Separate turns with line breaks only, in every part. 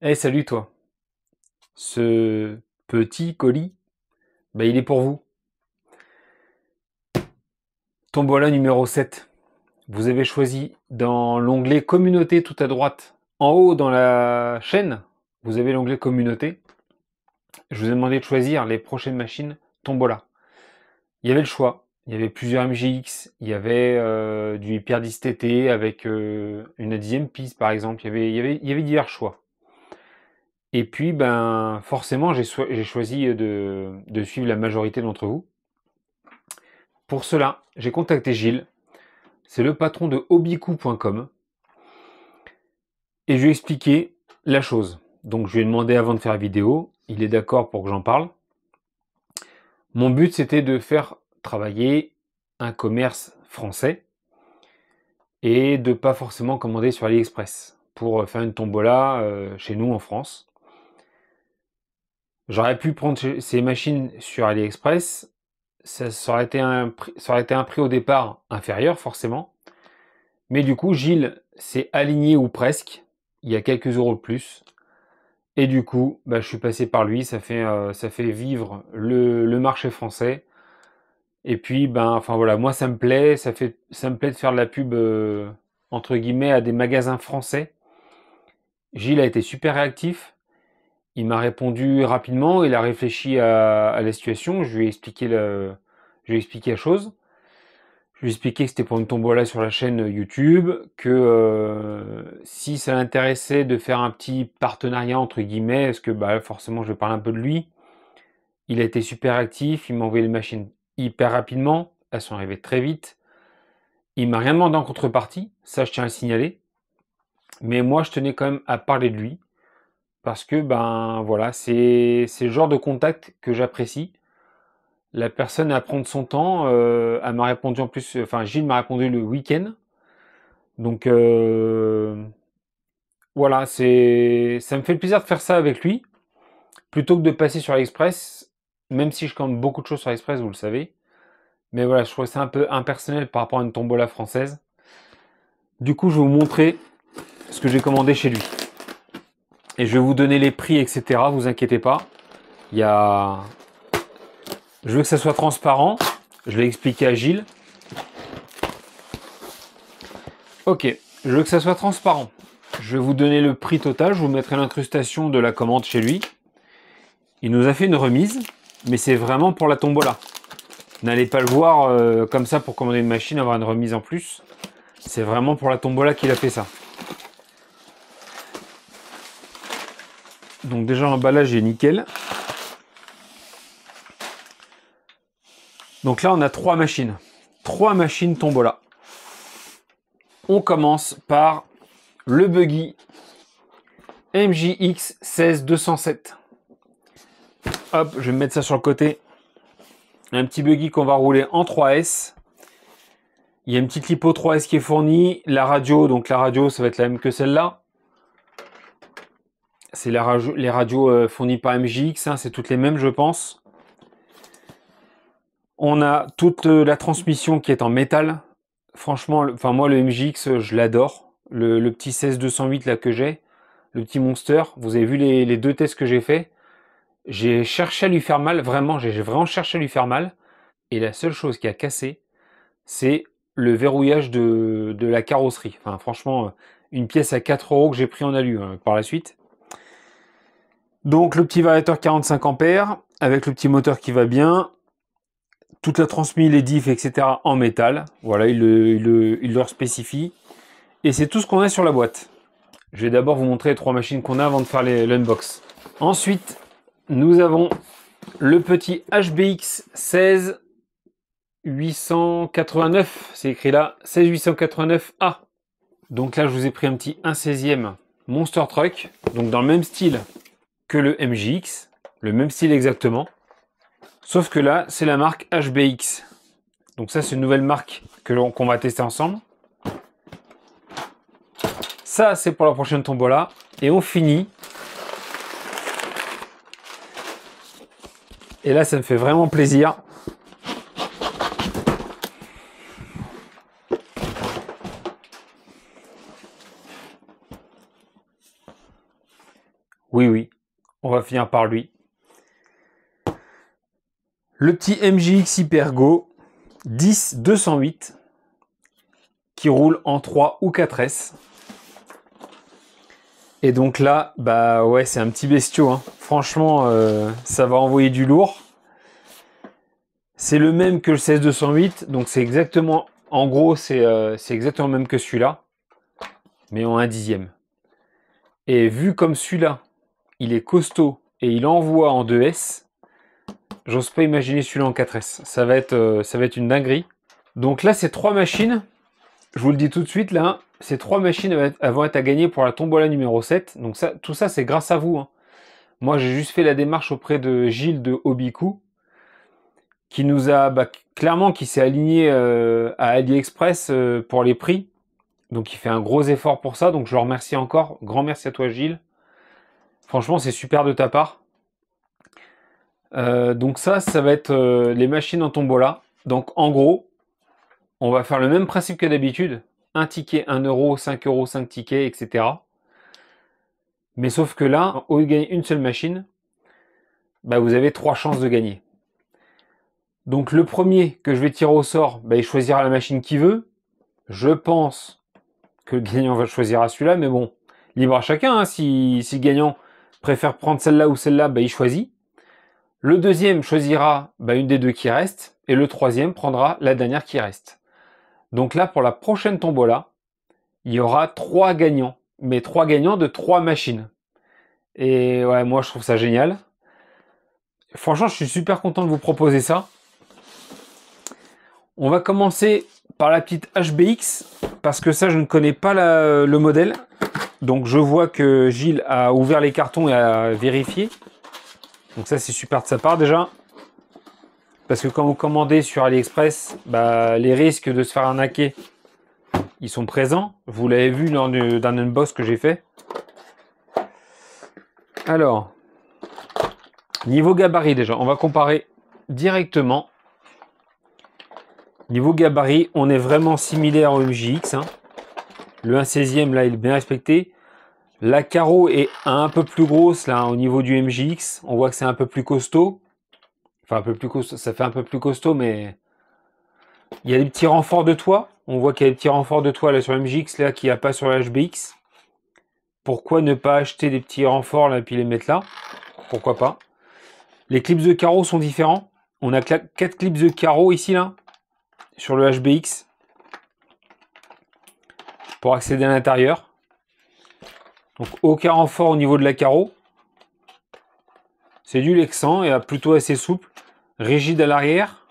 Eh salut toi. Ce petit colis, bah, il est pour vous. Tombola numéro 7. Vous avez choisi dans l'onglet communauté tout à droite. En haut dans la chaîne, vous avez l'onglet communauté. Je vous ai demandé de choisir les prochaines machines Tombola. Il y avait le choix. Il y avait plusieurs MGX. Il y avait du Hyper 10 TT avec une 10e piste par exemple. Il y avait divers choix. Et puis, ben, forcément, j'ai choisi de suivre la majorité d'entre vous. Pour cela, j'ai contacté Gilles, c'est le patron de hobbycoup.com, et je lui ai expliqué la chose. Donc je lui ai demandé avant de faire la vidéo, il est d'accord pour que j'en parle. Mon but c'était de faire travailler un commerce français et de pas forcément commander sur AliExpress pour faire une tombola chez nous en France. J'aurais pu prendre ces machines sur AliExpress, ça aurait été un prix au départ inférieur forcément. Mais du coup, Gilles s'est aligné ou presque. Il y a quelques euros de plus. Et du coup, bah, je suis passé par lui. Ça fait vivre le marché français. Et puis, ben, enfin voilà, moi ça me plaît. Ça me plaît de faire de la pub entre guillemets à des magasins français. Gilles a été super réactif. Il m'a répondu rapidement. Il a réfléchi à la situation. Je lui ai expliqué la chose. Je lui ai expliqué que c'était pour une tombola sur la chaîne YouTube, que si ça l'intéressait de faire un petit partenariat entre guillemets, parce que bah, forcément je vais parler un peu de lui, il a été super actif, il m'a envoyé les machines hyper rapidement, elles sont arrivées très vite. Il m'a rien demandé en contrepartie, ça je tiens à le signaler, mais moi je tenais quand même à parler de lui, parce que ben voilà, c'est le genre de contact que j'apprécie. La personne à prendre son temps, elle m'a répondu en plus, enfin Gilles m'a répondu le week-end. Donc voilà, ça me fait plaisir de faire ça avec lui, plutôt que de passer sur AliExpress, même si je commande beaucoup de choses sur AliExpress, vous le savez. Mais voilà, je trouvais ça un peu impersonnel par rapport à une tombola française. Du coup, je vais vous montrer ce que j'ai commandé chez lui. Et je vais vous donner les prix, etc. Vous inquiétez pas. Il y a... Je veux que ça soit transparent. Je l'ai expliqué à Gilles. Ok, je veux que ça soit transparent. Je vais vous donner le prix total. Je vous mettrai l'incrustation de la commande chez lui. Il nous a fait une remise, mais c'est vraiment pour la tombola. N'allez pas le voir comme ça pour commander une machine, avoir une remise en plus. C'est vraiment pour la tombola qu'il a fait ça. Donc déjà l'emballage est nickel. Donc là on a 3 machines. 3 machines tombola. On commence par le buggy MJX 16207. Hop, je vais me mettre ça sur le côté. Un petit buggy qu'on va rouler en 3S. Il y a une petite lipo 3S qui est fournie. La radio, donc la radio, ça va être la même que celle-là. C'est les radios fournies par MJX, hein, c'est toutes les mêmes, je pense. On a toute la transmission qui est en métal. Franchement, enfin moi le MJX, je l'adore. Le petit 16208 là que j'ai, le petit Monster. Vous avez vu les deux tests que j'ai fait. J'ai cherché à lui faire mal, vraiment, j'ai vraiment cherché à lui faire mal. Et la seule chose qui a cassé, c'est le verrouillage de la carrosserie. Enfin, franchement, une pièce à 4 euros que j'ai pris en alu par la suite. Donc le petit variateur 45 ampères avec le petit moteur qui va bien. Toute la transmission, les diffs, etc. en métal. Voilà, il leur spécifie. Et c'est tout ce qu'on a sur la boîte. Je vais d'abord vous montrer les 3 machines qu'on a avant de faire l'unbox. Ensuite, nous avons le petit HBX 16889. C'est écrit là, 16889A. Donc là, je vous ai pris un petit 1/16e Monster Truck. Donc dans le même style que le MJX. Le même style exactement. Sauf que là, c'est la marque HBX. Donc ça, c'est une nouvelle marque qu'on va tester ensemble. Ça, c'est pour la prochaine tombola. Et on finit. Et là, ça me fait vraiment plaisir. Oui, oui, on va finir par lui. Le petit MJX Hypergo 10-208 qui roule en 3 ou 4S. Et donc là, bah ouais, c'est un petit bestiau, hein. Franchement, ça va envoyer du lourd. C'est le même que le 16-208, donc c'est exactement, en gros, c'est exactement le même que celui-là, mais en 1/10. Et vu comme celui-là, il est costaud et il envoie en 2S, j'ose pas imaginer celui-là en 4S. Ça va être une dinguerie. Donc là, ces 3 machines, je vous le dis tout de suite, là, ces 3 machines elles vont être à gagner pour la tombola numéro 7. Donc ça, tout ça, c'est grâce à vous, hein. Moi, j'ai juste fait la démarche auprès de Gilles de Hobbycoup, qui nous a clairement qui s'est aligné à AliExpress pour les prix. Donc il fait un gros effort pour ça. Donc je le remercie encore. Grand merci à toi Gilles. Franchement c'est super de ta part. Donc ça va être les machines en tombola. Donc en gros, on va faire le même principe que d'habitude. Un ticket, 1 euro, 5 euros, 5 tickets, etc. Mais sauf que là, au lieu de gagner une seule machine, bah, vous avez 3 chances de gagner. Donc le premier que je vais tirer au sort, bah, il choisira la machine qu'il veut. Je pense que le gagnant va choisir à celui-là, mais bon, libre à chacun, hein. Si le gagnant préfère prendre celle-là ou celle-là, bah, il choisit. Le deuxième choisira une des deux qui reste, et le troisième prendra la dernière qui reste. Donc là, pour la prochaine tombola, il y aura 3 gagnants, mais 3 gagnants de 3 machines. Et ouais, moi je trouve ça génial. Franchement, je suis super content de vous proposer ça. On va commencer par la petite HBX, parce que ça, je ne connais pas le modèle. Donc je vois que Gilles a ouvert les cartons et a vérifié. Donc ça, c'est super de sa part déjà. Parce que quand vous commandez sur AliExpress, les risques de se faire arnaquer, ils sont présents. Vous l'avez vu lors d'un unbox que j'ai fait. Alors, niveau gabarit déjà, on va comparer directement. Niveau gabarit, on est vraiment similaire au MJX, hein. Le 1/16e, là, il est bien respecté. La carreau est un peu plus grosse, là, au niveau du MJX. On voit que c'est un peu plus costaud. Enfin, un peu plus costaud, ça fait un peu plus costaud, mais... Il y a des petits renforts de toit. On voit qu'il y a des petits renforts de toit là sur MJX, là, qu'il n'y a pas sur la HBX. Pourquoi ne pas acheter des petits renforts, là, et puis les mettre là? Pourquoi pas? Les clips de carreaux sont différents. On a 4 clips de carreaux ici, là, sur le HBX. Pour accéder à l'intérieur. Donc aucun renfort au niveau de la carreau. C'est du Lexan et plutôt assez souple. Rigide à l'arrière.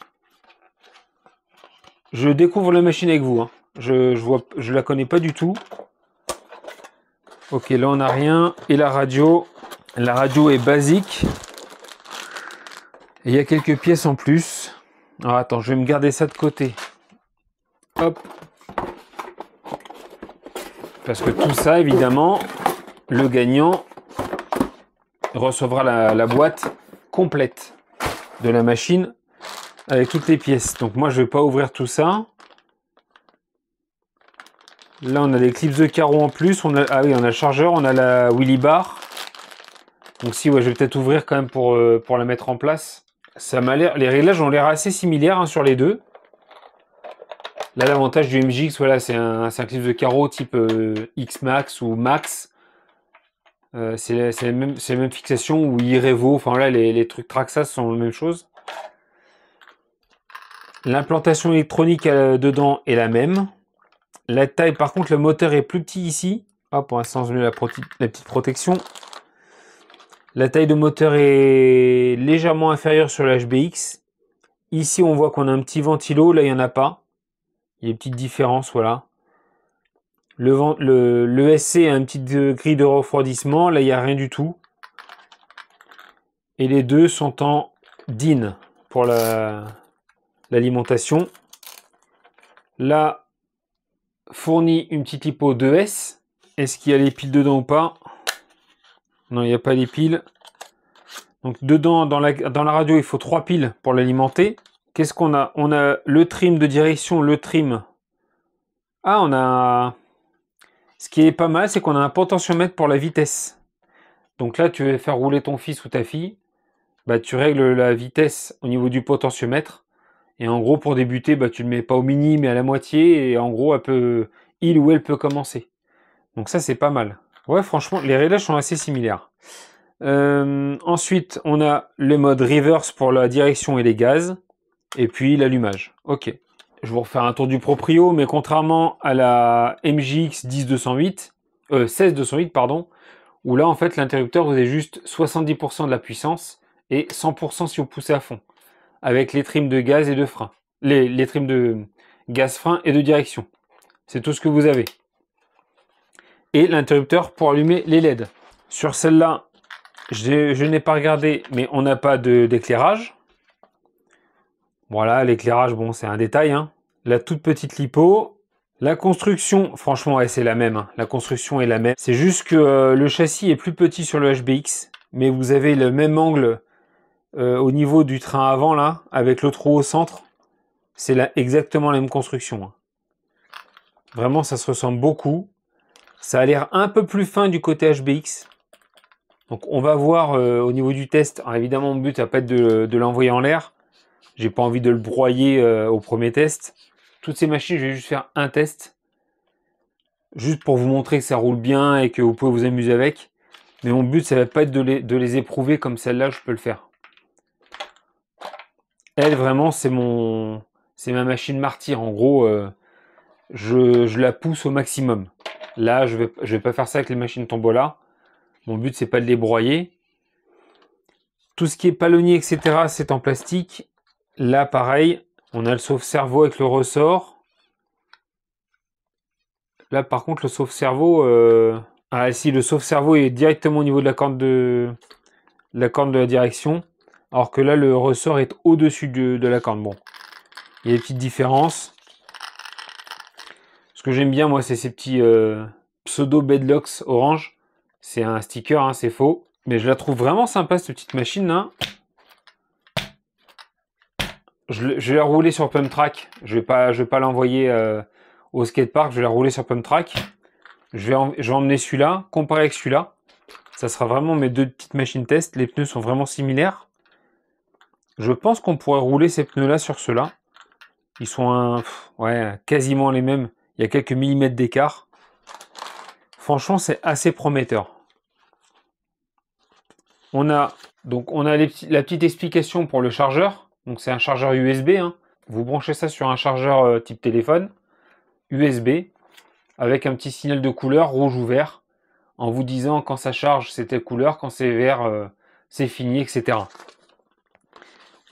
Je découvre la machine avec vous, hein. Je la connais pas du tout. Ok, là on n'a rien. Et la radio est basique. Et il y a quelques pièces en plus. Alors attends, je vais me garder ça de côté. Hop. Parce que tout ça, évidemment, le gagnant recevra la boîte complète de la machine avec toutes les pièces. Donc moi, je vais pas ouvrir tout ça. Là, on a des clips de carreaux en plus. Ah oui, on a le chargeur, on a la Willy Bar. Donc si, ouais, je vais peut-être ouvrir quand même pour la mettre en place. Ça m'a l'air, les réglages ont l'air assez similaires, hein, sur les deux. Là, l'avantage du MJX, voilà, c'est un clip de carreaux type X-Max ou Max. C'est la même fixation ou Irevo. Enfin là, les trucs Traxxas sont la même chose. L'implantation électronique dedans est la même. La taille, par contre, le moteur est plus petit ici. Hop, on va changer la petite protection. La taille de moteur est légèrement inférieure sur la HBX. Ici, on voit qu'on a un petit ventilo. Là, il n'y en a pas. Il y a une petite différence, voilà. Le SC a une petite grille de refroidissement. Là, il n'y a rien du tout. Et les deux sont en DIN pour l'alimentation. Là, fournit une petite lipo 2S. Est-ce qu'il y a les piles dedans ou pas? Non, il n'y a pas les piles. Donc dedans, dans la radio, il faut 3 piles pour l'alimenter. Qu'est-ce qu'on a? On a le trim de direction, le trim. Ah, on a... Ce qui est pas mal, c'est qu'on a un potentiomètre pour la vitesse. Donc là, tu veux faire rouler ton fils ou ta fille, bah, tu règles la vitesse au niveau du potentiomètre. Et en gros, pour débuter, bah, tu le mets pas au mini, mais à la moitié. Et en gros, il ou elle peut commencer. Donc ça, c'est pas mal. Ouais, franchement, les réglages sont assez similaires. Ensuite, on a le mode reverse pour la direction et les gaz. Et puis l'allumage. Ok. Je vais vous refaire un tour du proprio, mais contrairement à la MJX 10208, 16208, pardon, où là, en fait, l'interrupteur, vous avez juste 70% de la puissance et 100% si vous poussez à fond, avec les trims de gaz et de frein. Les trims de gaz, frein et de direction. C'est tout ce que vous avez. Et l'interrupteur pour allumer les LED. Sur celle-là, je n'ai pas regardé, mais on n'a pas d'éclairage. Voilà, l'éclairage, bon, c'est un détail, hein. La toute petite lipo. La construction, franchement, ouais, c'est la même, hein. La construction est la même. C'est juste que le châssis est plus petit sur le HBX, mais vous avez le même angle au niveau du train avant, là, avec le trou au centre. C'est exactement la même construction, hein. Vraiment, ça se ressemble beaucoup. Ça a l'air un peu plus fin du côté HBX. Donc, on va voir au niveau du test. Alors, évidemment, mon but, ça va pas être de l'envoyer en l'air. J'ai pas envie de le broyer au premier test. Toutes ces machines, je vais juste faire un test. Juste pour vous montrer que ça roule bien et que vous pouvez vous amuser avec. Mais mon but, ça va pas être de les éprouver comme celle-là, je peux le faire. Elle, vraiment, c'est ma machine martyre. En gros, je la pousse au maximum. Là, je vais pas faire ça avec les machines Tombola. Mon but, c'est pas de les broyer. Tout ce qui est palonnier, etc., c'est en plastique. Là, pareil, on a le sauve-cerveau avec le ressort. Là, par contre, le sauve-cerveau... Ah si, le sauve-cerveau est directement au niveau de la corne de la direction. Alors que là, le ressort est au-dessus de la corne. Bon, il y a des petites différences. Ce que j'aime bien, moi, c'est ces petits pseudo bedlocks orange. C'est un sticker, hein, c'est faux. Mais je la trouve vraiment sympa, cette petite machine-là. Je vais la rouler sur Pump Track. Je vais pas l'envoyer au skatepark. Je vais la rouler sur Pump Track. Je vais emmener celui-là, comparé avec celui-là. Ça sera vraiment mes deux petites machines test. Les pneus sont vraiment similaires. Je pense qu'on pourrait rouler ces pneus-là sur ceux-là. Ils sont ouais, quasiment les mêmes. Il y a quelques millimètres d'écart. Franchement, c'est assez prometteur. On a la petite explication pour le chargeur. Donc c'est un chargeur USB, hein. Vous branchez ça sur un chargeur type téléphone USB avec un petit signal de couleur rouge ou vert en vous disant quand ça charge c'est telle couleur, quand c'est vert c'est fini, etc.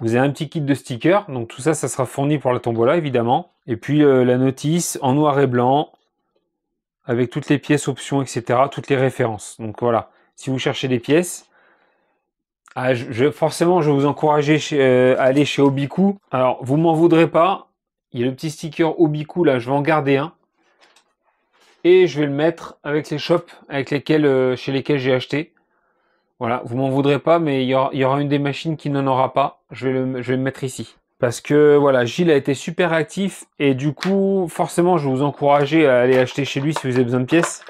Vous avez un petit kit de stickers, donc tout ça, ça sera fourni pour la tombola évidemment. Et puis la notice en noir et blanc avec toutes les pièces, options, etc. Toutes les références. Donc voilà, si vous cherchez des pièces, forcément, je vais vous encourager à aller chez Obiku. Alors, vous m'en voudrez pas. Il y a le petit sticker Obiku, là, je vais en garder un. Et je vais le mettre avec les shops chez lesquels j'ai acheté. Voilà, vous m'en voudrez pas, mais il y aura une des machines qui n'en aura pas. Je vais le mettre ici. Parce que, voilà, Gilles a été super réactif. Et du coup, forcément, je vais vous encourager à aller acheter chez lui si vous avez besoin de pièces.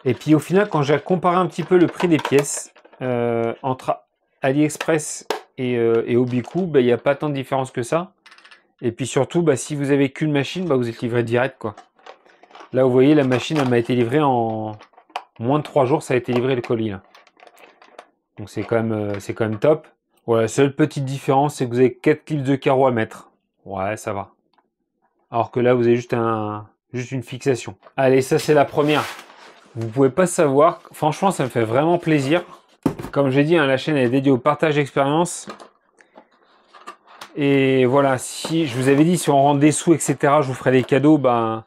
Et puis, au final, quand j'ai comparé un petit peu le prix des pièces... entre AliExpress et Obiku, il n'y a pas tant de différence que ça. Et puis surtout, si vous avez qu'une machine, vous êtes livré direct, quoi. Là, vous voyez, la machine, elle m'a été livrée en moins de 3 jours, ça a été livré le colis, là. Donc c'est quand même top. Voilà, la seule petite différence, c'est que vous avez 4 clips de carreaux à mettre. Ouais, ça va. Alors que là, vous avez juste une fixation. Allez, ça c'est la première. Vous pouvez pas savoir. Franchement, ça me fait vraiment plaisir. Comme j'ai dit, hein, la chaîne est dédiée au partage d'expérience. Et voilà, si je vous avais dit, si on rentre des sous, etc., je vous ferai des cadeaux. Enfin,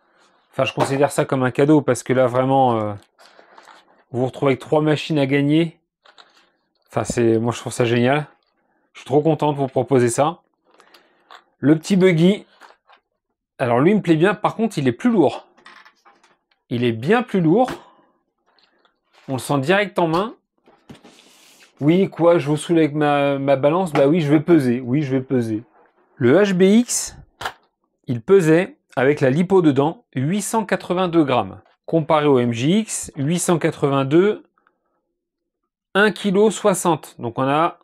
je considère ça comme un cadeau parce que là, vraiment, vous vous retrouvez avec 3 machines à gagner. Enfin, moi, je trouve ça génial. Je suis trop content de vous proposer ça. Le petit buggy. Alors, lui, il me plaît bien. Par contre, il est plus lourd. Il est bien plus lourd. On le sent direct en main. Oui, quoi, je vous saoule avec ma balance? Bah oui, je vais peser. Oui, je vais peser. Le HBX, il pesait, avec la lipo dedans, 882 grammes. Comparé au MJX, 882, 1,60 kg. Donc on a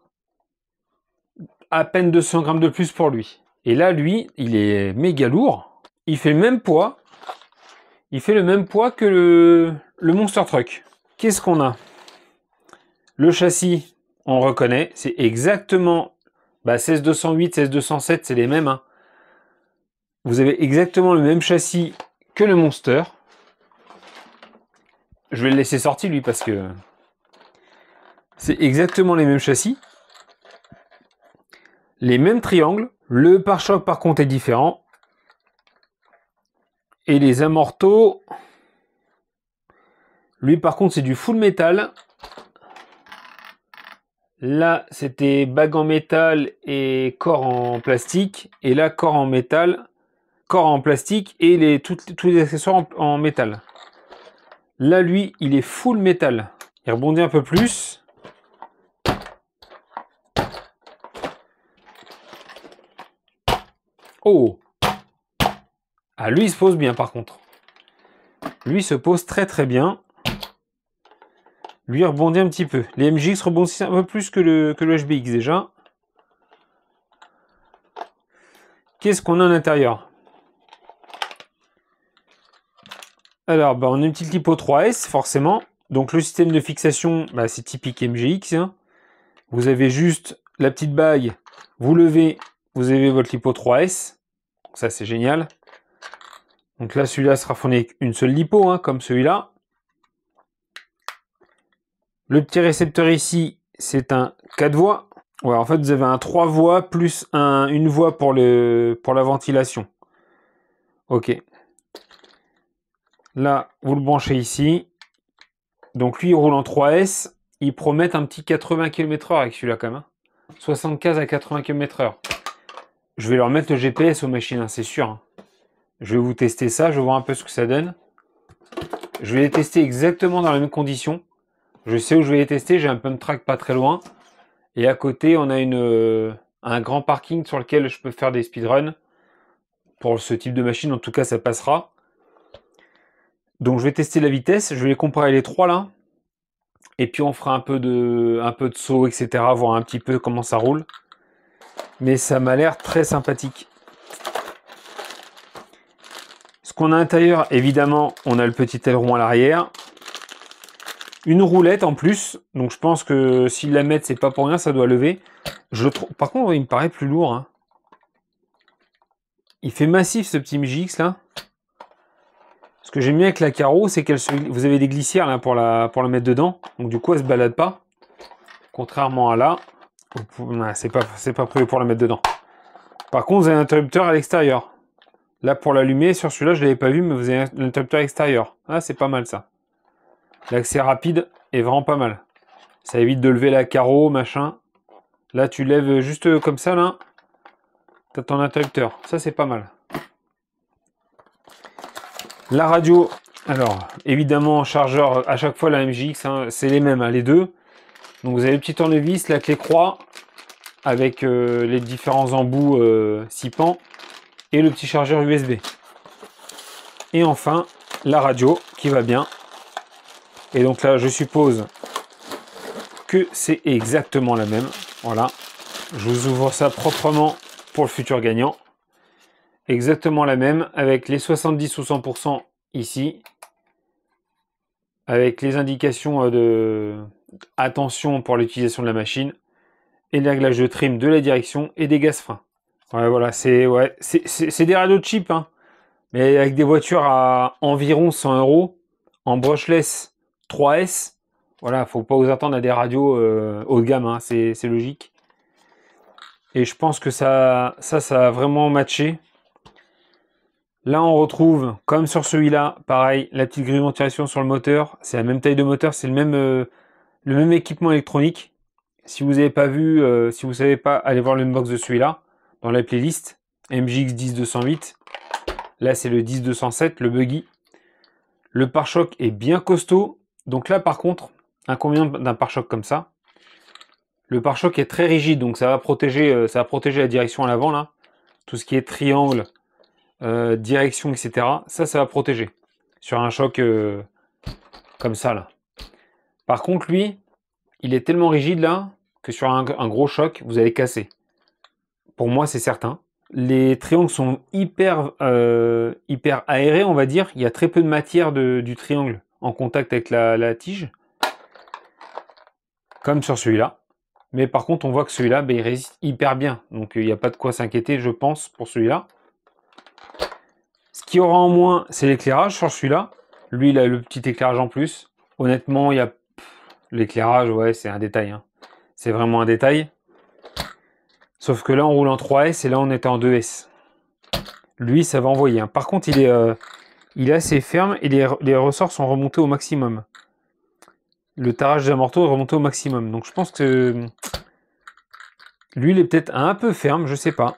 à peine 200 grammes de plus pour lui. Et là, lui, il est méga lourd. Il fait le même poids. Il fait le même poids que le Monster Truck. Qu'est-ce qu'on a? Le châssis, on reconnaît. C'est exactement 16208, 16207, c'est les mêmes. Hein. Vous avez exactement le même châssis que le Monster. Je vais le laisser sortir, lui, parce que c'est exactement les mêmes châssis. Les mêmes triangles. Le pare-choc, par contre, est différent. Et les amortos, lui, par contre, c'est du full métal. Là, c'était bague en métal et corps en plastique. Et là, corps en métal, corps en plastique et tous les accessoires en métal. Là, lui, il est full métal. Il rebondit un peu plus. Oh! Ah, lui, il se pose bien, par contre. Lui, il se pose très très bien. Lui, il rebondit un petit peu. Les MJX rebondissent un peu plus que le HBX, déjà. Qu'est-ce qu'on a à l'intérieur? Alors, on a une petite lipo 3S, forcément. Donc, le système de fixation, c'est typique MGX. Hein. Vous avez juste la petite bague. Vous levez, vous avez votre lipo 3S. Donc, ça, c'est génial. Donc là, celui-là sera fourni avec une seule lipo, hein, comme celui-là. Le petit récepteur ici, c'est un 4 voies. Ouais, en fait, vous avez un 3 voies plus une voie pour la ventilation. Ok. Là, vous le branchez ici. Donc lui, il roule en 3S. Il promet un petit 80 km/h avec celui-là quand même. 75 à 80 km/h. Je vais leur mettre le GPS aux machines, hein, c'est sûr. Hein. Je vais vous tester ça, je vais voir un peu ce que ça donne. Je vais les tester exactement dans les mêmes conditions. Je sais où je vais les tester, j'ai un pump track pas très loin. Et à côté, on a un grand parking sur lequel je peux faire des speedruns. Pour ce type de machine, en tout cas, ça passera. Donc je vais tester la vitesse, je vais les comparer les trois là. Et puis on fera un peu de saut, etc. Voir un petit peu comment ça roule. Mais ça m'a l'air très sympathique. Ce qu'on a à l'intérieur, évidemment, on a le petit aileron à l'arrière. Une roulette en plus. Donc je pense que s'ils la mettent, c'est pas pour rien, ça doit lever. Par contre, il me paraît plus lourd. Hein. Il fait massif ce petit MJX là. Ce que j'aime bien avec la Caro, c'est que vous avez des glissières là pour la mettre dedans. Donc du coup, elle se balade pas. Contrairement à là, c'est pas prévu pour la mettre dedans. Par contre, vous avez un interrupteur à l'extérieur. Là, pour l'allumer, sur celui-là, je ne l'avais pas vu, mais vous avez un interrupteur extérieur. Ah, c'est pas mal ça. L'accès rapide est vraiment pas mal. Ça évite de lever la carreau, machin. Là, tu lèves juste comme ça, là. Tu as ton interrupteur. Ça, c'est pas mal. La radio, alors, évidemment, chargeur, à chaque fois, la MJX, hein, c'est les mêmes, hein, les deux. Donc, vous avez le petit tournevis, la clé croix, avec les différents embouts 6 pans, et le petit chargeur USB. Et enfin, la radio, qui va bien. Et donc là, je suppose que c'est exactement la même. Voilà. Je vous ouvre ça proprement pour le futur gagnant. Exactement la même, avec les 70 ou 100% ici. Avec les indications de attention pour l'utilisation de la machine. Et les réglages de trim de la direction et des gaz freins. Ouais, voilà, c'est des radios cheap, hein. Mais avec des voitures à environ 100 € en brushless 3S, voilà, faut pas vous attendre à des radios haut de gamme, hein, c'est logique. Et je pense que ça a vraiment matché. Là, on retrouve, comme sur celui-là, pareil, la petite grille de ventilation sur le moteur. C'est la même taille de moteur, c'est le même équipement électronique. Si vous n'avez pas vu, si vous ne savez pas, allez voir l'inbox de celui-là, dans la playlist, MJX 10208. Là, c'est le 10207, le buggy. Le pare-choc est bien costaud. Donc là, par contre, inconvénient d'un pare-choc comme ça, le pare-choc est très rigide, donc ça va protéger la direction à l'avant, là. Tout ce qui est triangle, direction, etc. Ça va protéger. Sur un choc comme ça, là. Par contre, lui, il est tellement rigide là que sur un gros choc, vous allez casser. Pour moi, c'est certain. Les triangles sont hyper aérés, on va dire. Il y a très peu de matière du triangle en contact avec la tige, comme sur celui-là. Mais par contre, on voit que celui-là, il résiste hyper bien. Donc, il n'y a pas de quoi s'inquiéter, je pense, pour celui-là. Ce qu'il y aura en moins, c'est l'éclairage sur celui-là. Lui, il a le petit éclairage en plus. Honnêtement, il y a l'éclairage, ouais, c'est un détail. Hein. C'est vraiment un détail. Sauf que là, on roule en 3S et là, on était en 2S. Lui, ça va envoyer. Hein. Par contre, il est assez ferme et les ressorts sont remontés au maximum. Le tarage des amortos est remonté au maximum. Donc, je pense que lui, il est peut-être un peu ferme, je sais pas.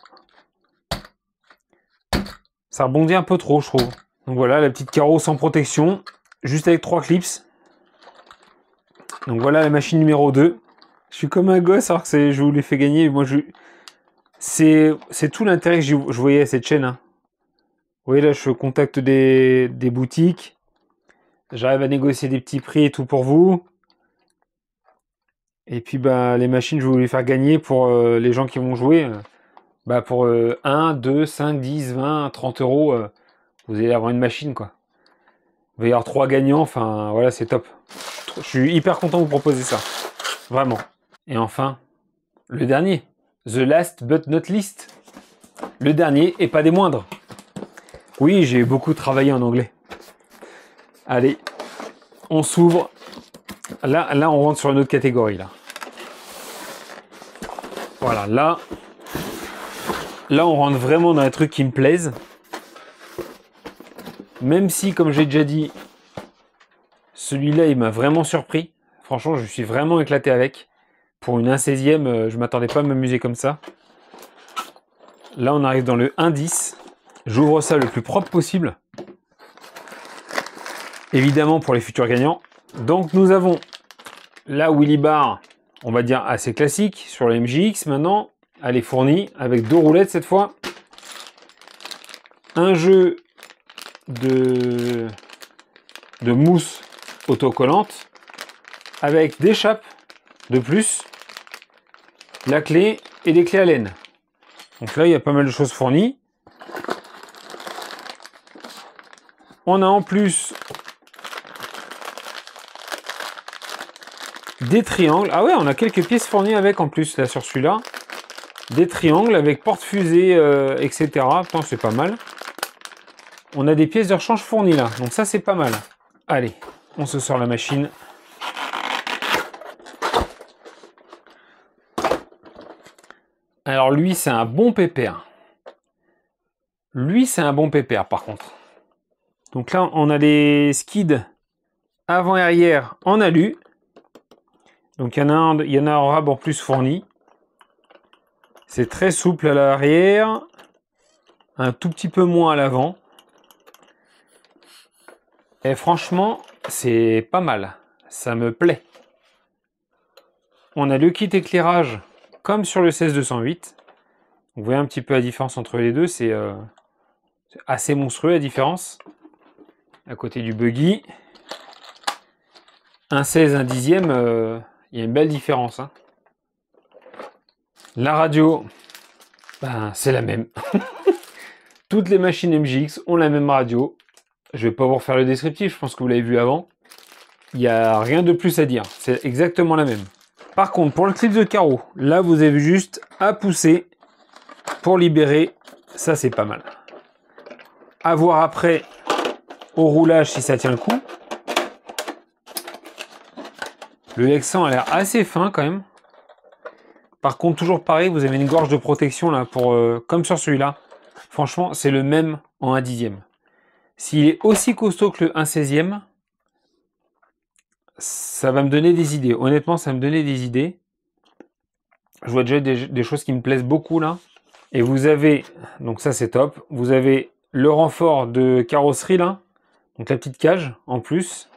Ça rebondit un peu trop, je trouve. Donc voilà, la petite carreau sans protection, juste avec 3 clips. Donc voilà la machine numéro 2. Je suis comme un gosse alors que je vous l'ai fait gagner. Moi, c'est tout l'intérêt que je voyais à cette chaîne. Hein. Vous voyez là, je contacte des boutiques. J'arrive à négocier des petits prix et tout pour vous. Et puis les machines, je vais vous les faire gagner pour les gens qui vont jouer. Pour 1, 2, 5, 10, 20, 30 euros, vous allez avoir une machine quoi. Il va y avoir 3 gagnants, enfin voilà, c'est top. Je suis hyper content de vous proposer ça. Vraiment. Et enfin, le dernier. The last but not least. Le dernier, et pas des moindres. Oui, j'ai beaucoup travaillé en anglais. Allez, on s'ouvre. Là, on rentre sur une autre catégorie. Là. Voilà, là, on rentre vraiment dans les trucs qui me plaisent. Même si, comme j'ai déjà dit, celui-là, il m'a vraiment surpris. Franchement, je suis vraiment éclaté avec. Pour une 1/16e, je m'attendais pas à m'amuser comme ça. Là, on arrive dans le 1/10. J'ouvre ça le plus propre possible. Évidemment, pour les futurs gagnants. Donc, nous avons la Willy Bar, on va dire assez classique, sur la MJX maintenant. Elle est fournie avec 2 roulettes cette fois. Un jeu de mousse autocollante avec des chapes de plus, la clé et des clés à laine. Donc là, il y a pas mal de choses fournies. On a en plus des triangles. Ah ouais, on a quelques pièces fournies avec en plus là sur celui-là. Des triangles avec porte-fusée, etc. Putain, c'est pas mal. On a des pièces de rechange fournies là. Donc ça, c'est pas mal. Allez, on se sort la machine. Alors lui, c'est un bon pépère. Lui, c'est un bon pépère par contre. Donc là, on a les skids avant et arrière en alu. Donc il y en a en rab en plus fourni. C'est très souple à l'arrière. Un tout petit peu moins à l'avant. Et franchement, c'est pas mal. Ça me plaît. On a le kit éclairage comme sur le 16208. Vous voyez un petit peu la différence entre les deux. C'est assez monstrueux la différence. À côté du buggy. Un 16, un 10e, il y a une belle différence. Hein. La radio, c'est la même. Toutes les machines MJX ont la même radio. Je vais pas vous refaire le descriptif, je pense que vous l'avez vu avant. Il n'y a rien de plus à dire. C'est exactement la même. Par contre, pour le clip de carreau, là, vous avez juste à pousser pour libérer. Ça, c'est pas mal. À voir après au roulage si ça tient le coup. Le Lexan a l'air assez fin quand même. Par contre, toujours pareil, vous avez une gorge de protection là pour comme sur celui-là. Franchement, c'est le même en 1/10e. S'il est aussi costaud que le 1/16e, ça va me donner des idées. Honnêtement, ça va me donner des idées. Je vois déjà des choses qui me plaisent beaucoup là. Et vous avez, donc ça c'est top, vous avez le renfort de carrosserie là. Donc la petite cage en plus.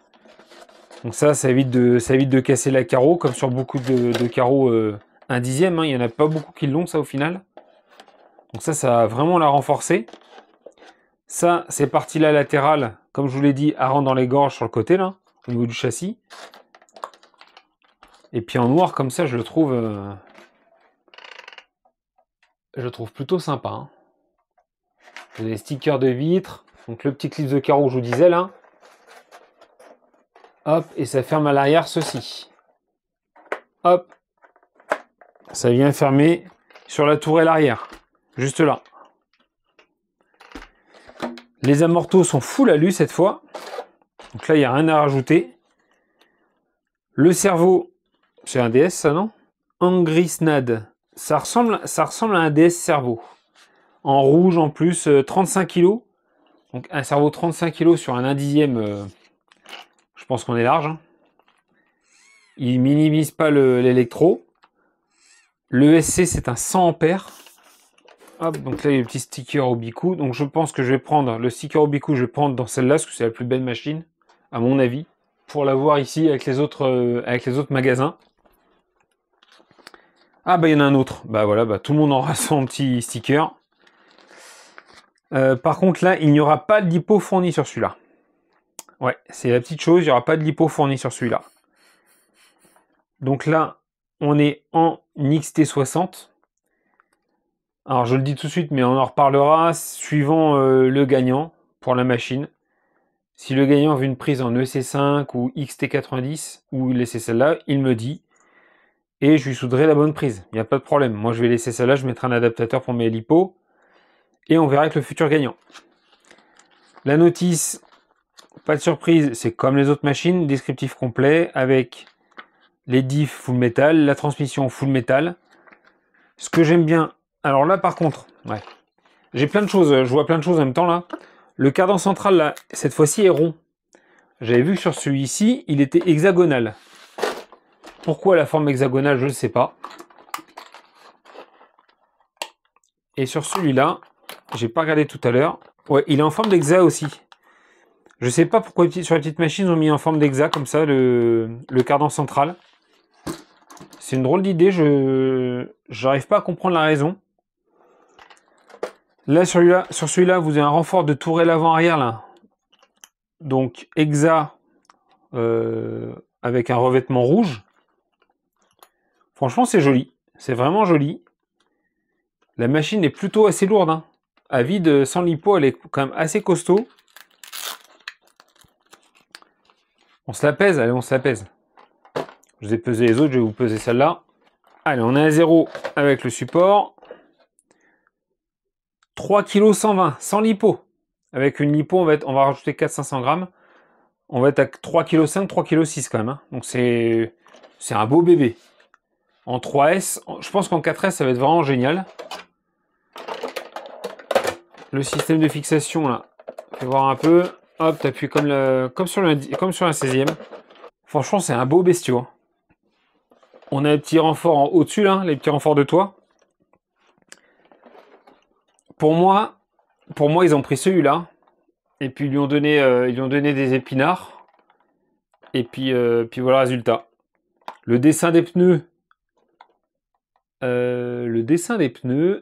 Donc ça évite de casser la carreau, comme sur beaucoup de carreaux 1/10e. Hein. Il n'y en a pas beaucoup qui l'ont ça au final. Donc ça va vraiment la renforcer. Ça, ces parties-là latérales, comme je vous l'ai dit, à rentrer dans les gorges sur le côté là, au niveau du châssis. Et puis en noir comme ça, je le trouve plutôt sympa. Hein. J'ai des stickers de vitre. Donc le petit clip de carreau que je vous disais là. Hop, et ça ferme à l'arrière ceci. Hop. Ça vient fermer sur la tourelle arrière. Juste là. Les amortos sont full alu cette fois. Donc là, il n'y a rien à rajouter. Le cerveau, c'est un DS ça, non? Angry Snad. Ça ressemble à un DS cerveau. En rouge en plus, 35 kg. Donc un cerveau 35 kg sur un 1/10, je pense qu'on est large. Hein. Il minimise pas l'électro. Le SC c'est un 100 ampères. Hop, donc là il y a le petit sticker Obiku. Donc je pense que je vais prendre le sticker Obiku, je vais prendre dans celle-là, parce que c'est la plus belle machine, à mon avis, pour l'avoir ici avec les autres magasins. Ah bah il y en a un autre. Bah voilà, bah, tout le monde aura son petit sticker. Par contre là, il n'y aura pas de lipo fourni sur celui-là. Ouais, c'est la petite chose, il n'y aura pas de lipo fourni sur celui-là. Donc là, on est en XT60. Alors je le dis tout de suite, mais on en reparlera suivant le gagnant pour la machine. Si le gagnant veut une prise en EC5 ou XT90, ou il laisse celle-là, il me dit. Et je lui souderai la bonne prise. Il n'y a pas de problème. Moi, je vais laisser celle-là, je mettrai un adaptateur pour mes lipos. Et on verra avec le futur gagnant. La notice, pas de surprise, c'est comme les autres machines. Descriptif complet avec les diffs full metal, la transmission full metal. Ce que j'aime bien... Alors là, par contre, ouais, j'ai plein de choses. Je vois plein de choses en même temps, là. Le cardan central, là, cette fois-ci, est rond. J'avais vu que sur celui-ci, il était hexagonal. Pourquoi la forme hexagonale, je ne sais pas. Et sur celui-là, j'ai pas regardé tout à l'heure. Ouais, il est en forme d'hexa aussi. Je sais pas pourquoi sur les petites machines, ils ont mis en forme d'hexa comme ça, le cardan central. C'est une drôle d'idée, je n'arrive pas à comprendre la raison. Là, sur celui-là, vous avez un renfort de tourelle avant-arrière, là. Donc, hexa avec un revêtement rouge. Franchement, c'est joli. C'est vraiment joli. La machine est plutôt assez lourde. Hein. À vide, sans lipo, elle est quand même assez costaud. On se la pèse, allez, on se la pèse. Je vous ai pesé les autres, je vais vous peser celle-là. Allez, on est à 0 avec le support. 3 kg 120, sans lipo. Avec une lipo, on va rajouter 400-500 grammes. On va être à 3 kg 5, 3 kg 6 quand même. Hein. Donc c'est un beau bébé. En 3S, je pense qu'en 4S, ça va être vraiment génial. Le système de fixation, là, fais voir un peu. Hop, t'appuies comme sur un 16e. Franchement, c'est un beau bestiau. On a les petits renforts au-dessus, là, les petits renforts de toit. Pour moi, ils ont pris celui-là. Et puis, ils lui ont donné des épinards. Et puis voilà le résultat. Le dessin des pneus.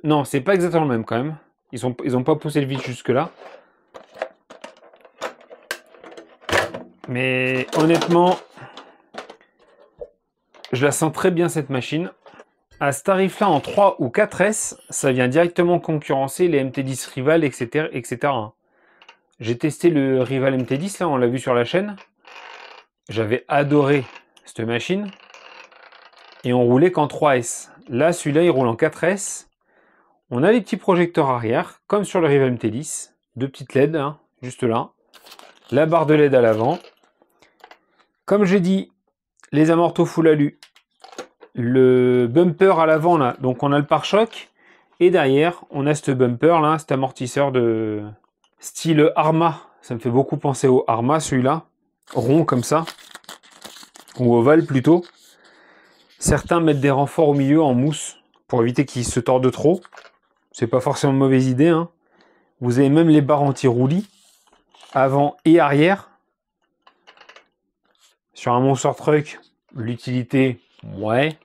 Non, c'est pas exactement le même quand même. Ils ont pas poussé le vis jusque-là. Mais honnêtement, je la sens très bien cette machine. À ce tarif-là, en 3 ou 4S, ça vient directement concurrencer les MT10 Rival, etc. etc. J'ai testé le Rival MT10, là, on l'a vu sur la chaîne. J'avais adoré cette machine. Et on roulait qu'en 3S. Là, celui-là, il roule en 4S. On a les petits projecteurs arrière, comme sur le Rival MT10. Deux petites LED, hein, juste là. La barre de LED à l'avant. Comme j'ai dit, les amortos full alu. Le bumper à l'avant, là. Donc, on a le pare-choc. Et derrière, on a ce bumper, là, cet amortisseur de style Arma. Ça me fait beaucoup penser au Arma, celui-là. Rond, comme ça. Ou ovale, plutôt. Certains mettent des renforts au milieu en mousse pour éviter qu'ils se tordent trop. C'est pas forcément une mauvaise idée. Hein. Vous avez même les barres anti-roulis, avant et arrière. Sur un Monster Truck, l'utilité, ouais.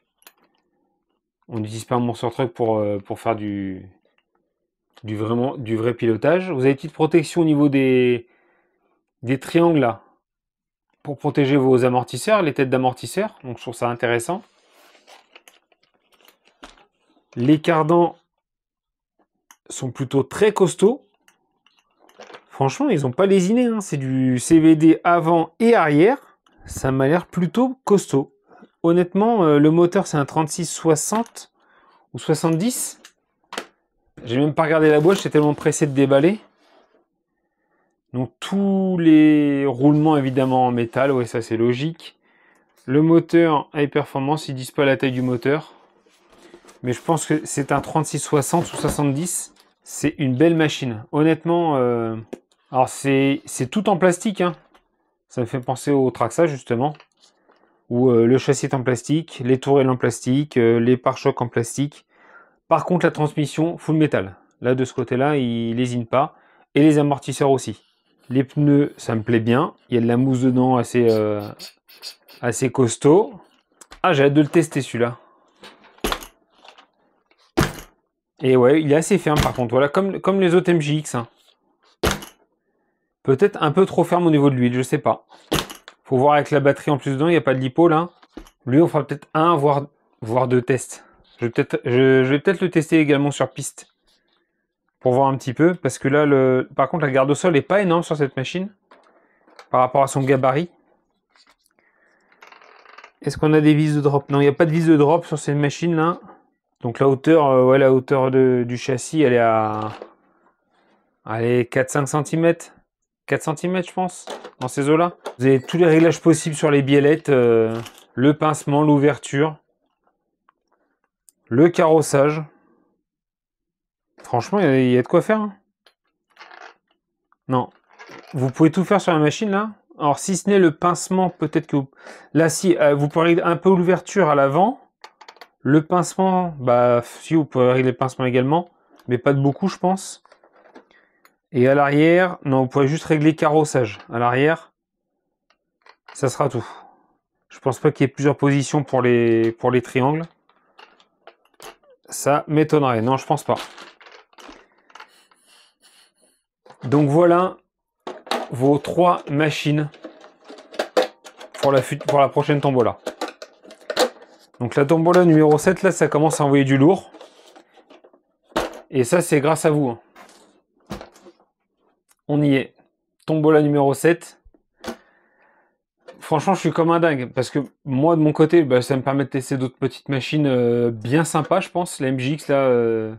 On n'utilise pas un Monster Truck pour faire du vrai pilotage. Vous avez une petite protection au niveau des triangles là. pour protéger vos amortisseurs, les têtes d'amortisseurs. Donc je trouve ça intéressant. Les cardans sont plutôt très costauds. Franchement, ils n'ont pas lésiné, hein. C'est du CVD avant et arrière. Ça m'a l'air plutôt costaud. Honnêtement, le moteur, c'est un 3660 ou 70. J'ai même pas regardé la boîte, j'étais tellement pressé de déballer. Donc tous les roulements, évidemment, en métal. Ouais, ça, c'est logique. Le moteur high performance, ils disent pas la taille du moteur. Mais je pense que c'est un 3660 ou 70. C'est une belle machine. Honnêtement, alors c'est tout en plastique, hein. Ça me fait penser au Traxa, justement. Où le châssis est en plastique, les tourelles en plastique, les pare-chocs en plastique. Par contre, la transmission, full métal. Là, de ce côté-là, il lésine pas. Et les amortisseurs aussi. Les pneus, ça me plaît bien. Il y a de la mousse dedans assez costaud. Ah, j'ai hâte de le tester, celui-là. Et ouais, il est assez ferme par contre, voilà, comme les autres MJX. Hein. Peut-être un peu trop ferme au niveau de l'huile, je sais pas. Faut voir avec la batterie en plus dedans, il n'y a pas de lipo là. Lui, on fera peut-être un, voire deux tests. Je vais peut-être le tester également sur piste. Pour voir un petit peu, parce que là, par contre, la garde au sol n'est pas énorme sur cette machine. Par rapport à son gabarit. Est-ce qu'on a des vis de drop? Non, il n'y a pas de vis de drop sur cette machine là. Donc la hauteur, ouais, la hauteur du châssis, elle est à... Allez, 4-5 cm. 4 cm, je pense, dans ces eaux-là. Vous avez tous les réglages possibles sur les biellettes. Le pincement, l'ouverture. Le carrossage. Franchement, il y a de quoi faire. Hein. Non. Vous pouvez tout faire sur la machine, là. Alors, si ce n'est le pincement, peut-être que... Là, si, vous pouvez régler un peu l'ouverture à l'avant. Le pincement, bah, si, vous pouvez régler le pincement également. Mais pas de beaucoup, je pense. Et à l'arrière, non, vous pouvez juste régler carrossage. À l'arrière, ça sera tout. Je pense pas qu'il y ait plusieurs positions pour les triangles. Ça m'étonnerait. Non, je pense pas. Donc voilà vos 3 machines pour la prochaine tombola. Donc la tombola numéro 7, là, ça commence à envoyer du lourd. Et ça, c'est grâce à vous. Hein. On y est. Tombola numéro 7. Franchement, je suis comme un dingue. Parce que moi, de mon côté, bah, ça me permet de tester d'autres petites machines bien sympas, je pense. La MJX, là...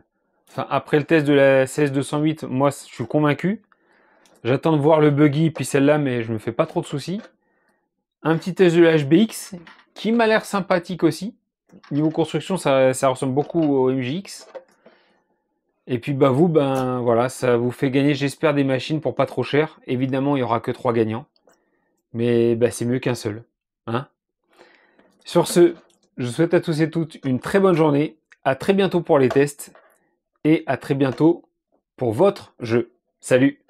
Enfin, après le test de la CS208, moi, je suis convaincu. J'attends de voir le buggy, puis celle-là, mais je me fais pas trop de soucis. Un petit test de la HBX, qui m'a l'air sympathique aussi. Niveau construction, ça ressemble beaucoup au MJX. Et puis bah vous, ben voilà, ça vous fait gagner, j'espère, des machines pour pas trop cher. Évidemment, il n'y aura que 3 gagnants. Mais bah, c'est mieux qu'un seul. Hein. Sur ce, je vous souhaite à tous et toutes une très bonne journée. À très bientôt pour les tests. Et à très bientôt pour votre jeu. Salut!